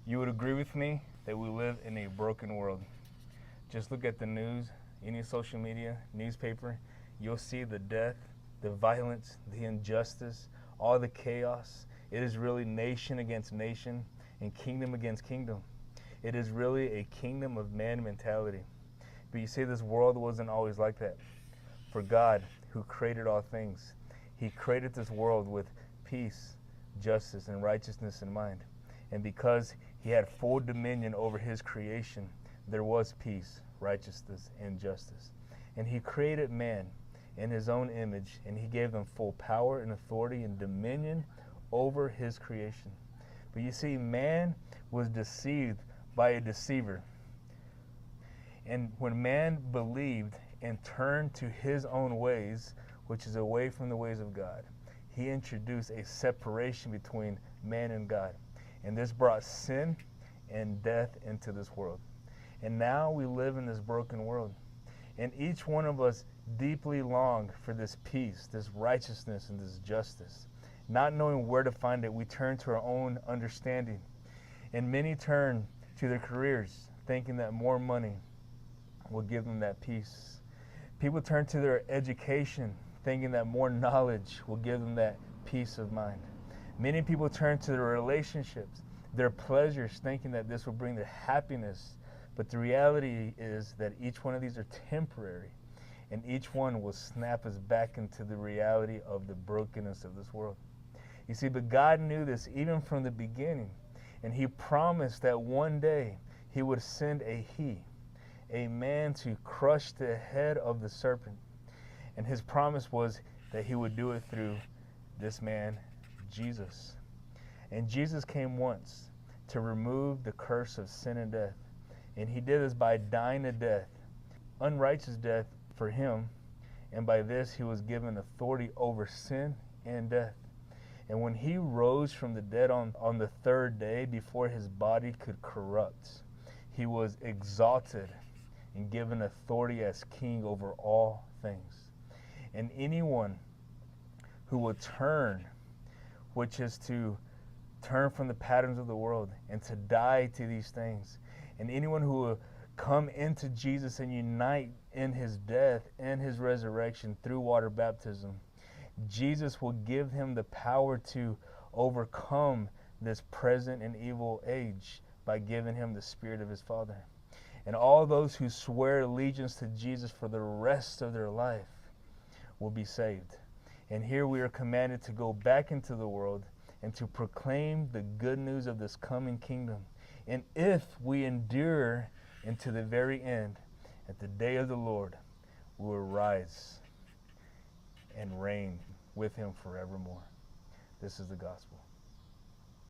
You would agree with me that we live in a broken world. Just look at the news, any social media, newspaper, you'll see the death, the violence, the injustice, all the chaos. It is really nation against nation and kingdom against kingdom. It is really a kingdom of man mentality. But you see, this world wasn't always like that. For God, who created all things, He created this world with peace, justice, and righteousness in mind. And because He had full dominion over His creation, there was peace, righteousness, and justice. And He created man in His own image, and He gave them full power and authority and dominion over His creation. But you see, man was deceived by a deceiver. And when man believed and turned to his own ways, which is away from the ways of God, he introduced a separation between man and God. And this brought sin and death into this world. And now we live in this broken world. And each one of us deeply long for this peace, this righteousness, and this justice. Not knowing where to find it, we turn to our own understanding. And many turn to their careers, thinking that more money will give them that peace. People turn to their education, thinking that more knowledge will give them that peace of mind. Many people turn to their relationships, their pleasures, thinking that this will bring their happiness. But the reality is that each one of these are temporary, and each one will snap us back into the reality of the brokenness of this world. You see, but God knew this even from the beginning, and He promised that one day He would send a man to crush the head of the serpent. And His promise was that He would do it through this man, Jesus. And Jesus came once to remove the curse of sin and death. And He did this by dying a death, unrighteous death for Him. And by this He was given authority over sin and death. And when He rose from the dead on the third day, before His body could corrupt, He was exalted and given authority as king over all things. And anyone who will turn, which is to turn from the patterns of the world and to die to these things, and anyone who will come into Jesus and unite in His death and His resurrection through water baptism, Jesus will give him the power to overcome this present and evil age by giving him the Spirit of His Father. And all those who swear allegiance to Jesus for the rest of their life will be saved. And here we are commanded to go back into the world and to proclaim the good news of this coming kingdom. And if we endure into the very end, at the day of the Lord, we will rise and reign with Him forevermore. This is the gospel.